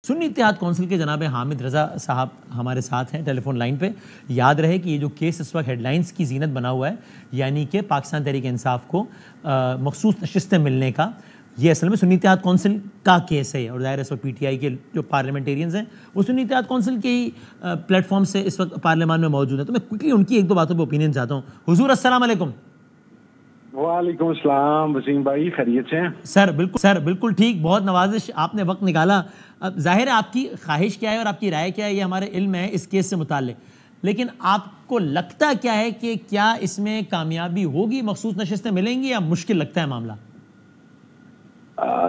سنی اتحاد کونسل کے جناب حامد رضا صاحب ہمارے ساتھ ہیں ٹیلی فون لائن پہ۔ یاد رہے کہ یہ جو کیس اس وقت ہیڈ لائنز کی زینت بنا ہوا ہے، یعنی کہ پاکستان تحریک انصاف کو مخصوص نشستیں ملنے کا، یہ اصل میں سنی اتحاد کونسل کا کیس ہے، اور ظاہر ہے اس وقت پی ٹی آئی کے جو پارلیمنٹیرینز ہیں وہ سنی اتحاد کونسل کے ہی پلیٹ فارم سے اس وقت پارلیمان میں موجود ہیں۔ تو میں کوئکلی ان کی ایک دو باتوں پہ اوپینین چاہتا ہوں۔ حضور السلام علیکم۔ وعلیکم السلام وسیم بھائی، خیریت سے ہیں؟ سر بالکل ٹھیک، بہت نوازش، آپ نے وقت نکالا۔ اب ظاہر ہے آپ کی خواہش کیا ہے اور آپ کی رائے کیا ہے یہ ہمارے علم ہے اس کیس سے متعلق، لیکن آپ کو لگتا کیا ہے کہ کیا اس میں کامیابی ہوگی، مخصوص نشستیں ملیں گی، یا مشکل لگتا ہے معاملہ؟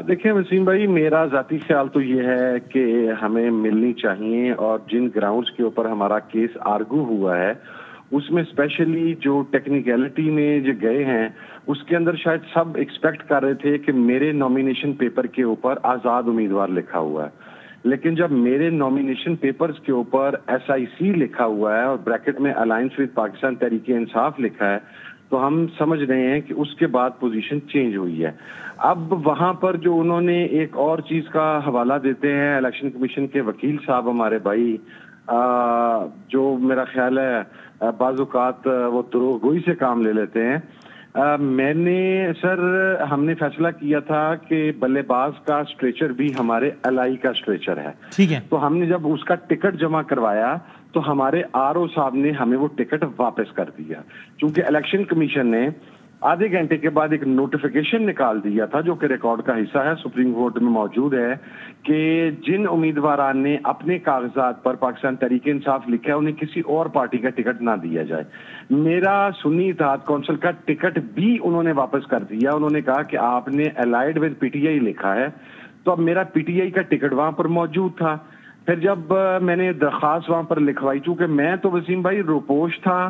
دیکھیں وسیم بھائی، میرا ذاتی خیال تو یہ ہے کہ ہمیں ملنی چاہیے، اور جن گراؤنڈز کے اوپر ہمارا کیس آرگو ہوا ہے اس میں اسپیشلی جو ٹیکنیکلٹی میں جو گئے ہیں اس کے اندر شاید سب ایکسپیکٹ کر رہے تھے کہ میرے نومینیشن پیپر کے اوپر آزاد امیدوار لکھا ہوا ہے، لیکن جب میرے نومینیشن پیپرز کے اوپر SIC لکھا ہوا ہے اور بریکٹ میں الائنس وتھ پاکستان تحریک انصاف لکھا ہے، تو ہم سمجھ رہے ہیں کہ اس کے بعد پوزیشن چینج ہوئی ہے۔ اب وہاں پر جو انہوں نے ایک اور چیز کا حوالہ دیتے ہیں، الیکشن کمیشن کے وکیل صاحب ہمارے بھائی، جو میرا خیال ہے بعض اوقات وہ دروغ گوئی سے کام لے لیتے ہیں۔ ہم نے فیصلہ کیا تھا کہ بلے باز کا سٹریچر بھی ہمارے الائی کا سٹریچر ہے، ٹھیک ہے، تو ہم نے جب اس کا ٹکٹ جمع کروایا تو ہمارے RO صاحب نے ہمیں وہ ٹکٹ واپس کر دیا، چونکہ الیکشن کمیشن نے آدھے گھنٹے کے بعد ایک نوٹیفیکیشن نکال دیا تھا جو کہ ریکارڈ کا حصہ ہے، سپریم کورٹ میں موجود ہے، کہ جن امیدواران نے اپنے کاغذات پر پاکستان تحریک انصاف لکھا ہے انہیں کسی اور پارٹی کا ٹکٹ نہ دیا جائے۔ میرا سنی اتحاد کونسل کا ٹکٹ بھی انہوں نے واپس کر دیا۔ انہوں نے کہا کہ آپ نے الائیڈ ود PTI لکھا ہے، تو اب میرا PTI کا ٹکٹ وہاں پر موجود تھا۔ پھر جب میں نے درخواست وہاں پر لکھوائی، چونکہ میں تو وسیم بھائی روپوش تھا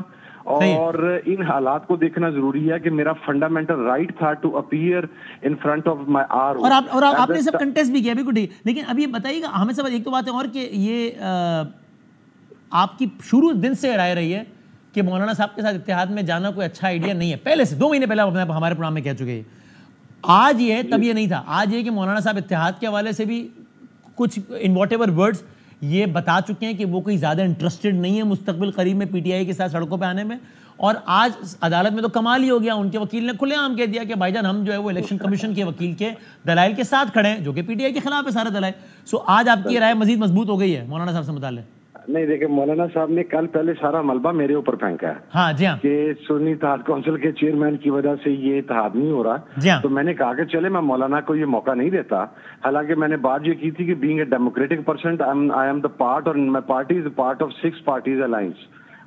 اور ان حالات کو دیکھنا ضروری ہے کہ میرا فنڈامنٹل رائٹ تھا to appear in front of my RO، اور آپ نے سب کنٹیسٹ بھی کیا، بالکل ٹھیک۔ لیکن اب یہ بتائیے گا ہمیں سب ایک تو بات ہے اور کہ یہ آپ کی شروع دن سے رائے رہی ہے کہ مولانا صاحب کے ساتھ اتحاد میں جانا کوئی اچھا آئیڈیا نہیں ہے، پہلے سے 2 مہینے پہلے ہمارے پروگرام میں کہہ چکے ہیں۔ آج یہ ہے، تب یہ نہیں تھا۔ آج یہ کہ مولانا صاحب اتحاد کے حوالے سے بھی کچھ ان واٹ ایور ورڈز یہ بتا چکے ہیں کہ وہ کوئی زیادہ انٹرسٹڈ نہیں ہے مستقبل قریب میں PTI کے ساتھ سڑکوں پہ آنے میں، اور آج عدالت میں تو کمال ہی ہو گیا، ان کے وکیل نے کھلے عام کہہ دیا کہ بھائی جان ہم جو ہے وہ الیکشن کمیشن کے وکیل کے دلائل کے ساتھ کھڑے ہیں، جو کہ PTI کے خلاف ہے سارے دلائل۔ سو آج آپ کی رائے مزید مضبوط ہو گئی ہے مولانا صاحب سے متعلق؟ نہیں، دیکھیں مولانا صاحب نے کل پہلے سارا ملبہ میرے اوپر پھینکا ہے، ہاں جی ہاں، کہ سنی اتحاد کونسل کے چیئرمین کی وجہ سے یہ اتحاد نہیں ہو رہا، جی ہاں، تو میں نے کہا کہ چلے میں مولانا کو یہ موقع نہیں دیتا۔ حالانکہ میں نے بات یہ کی تھی کہ being a democratic person I am the part, اور my party is part of 6 parties alliance,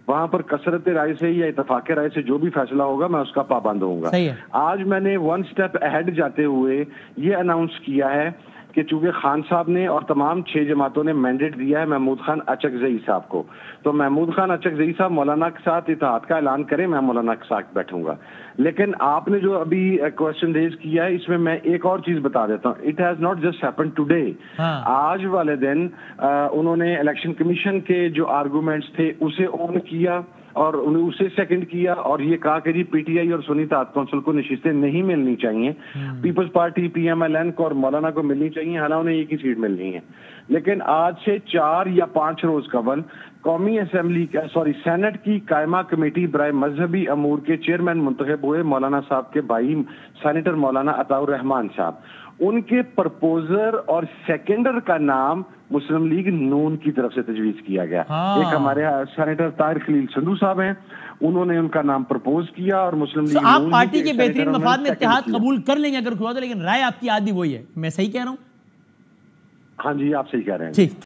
وہاں پر کثرت رائے سے یا اتفاق رائے سے جو بھی فیصلہ ہوگا میں اس کا پابند ہوں گا۔ آج میں نے 1 اسٹیپ اہیڈ جاتے ہوئے یہ اناؤنس کیا ہے کہ چونکہ خان صاحب نے اور تمام 6 جماعتوں نے مینڈیٹ دیا ہے محمود خان اچکزئی صاحب کو، تو محمود خان اچکزئی صاحب مولانا کے ساتھ اتحاد کا اعلان کریں، میں مولانا کے ساتھ بیٹھوں گا۔ لیکن آپ نے جو ابھی کوشچن ریز کیا ہے، اس میں میں ایک اور چیز بتا دیتا ہوں، it has not just happened today. آج والے دن انہوں نے الیکشن کمیشن کے جو آرگومنٹس تھے اسے اون کیا اور انہیں اسے سیکنڈ کیا، اور یہ کہا کہ جی PTI اور سنی اتحاد کونسل کو نشستیں نہیں ملنی چاہیے، پیپلز پارٹی PMLN کو اور مولانا کو ملنی چاہیے، حالانکہ انہیں ایک ہی سیٹ ملنی ہے۔ لیکن آج سے 4 یا 5 روز قبل قومی اسمبلی سینٹ کی قائمہ کمیٹی برائے مذہبی امور کے چیئرمین منتخب ہوئے مولانا صاحب کے بھائی سینیٹر مولانا عطاء الرحمان صاحب۔ ان کے پرپوزر اور سیکنڈر کا نام مسلم لیگ نون کی طرف سے تجویز کیا گیا۔ ایک ہمارے سینیٹر طاہر خلیل سندھو صاحب ہیں، انہوں نے ان کا نام پرپوز کیا، اور مسلم لیگ آپ پارٹی کے بہترین مفاد میں اتحاد قبول کر لیں گے اگر کوئی، لیکن رائے آپ کی آدھی وہی ہے، میں صحیح کہہ رہا ہوں؟ ہاں جی، آپ صحیح کہہ رہے ہیں۔ ٹھیک۔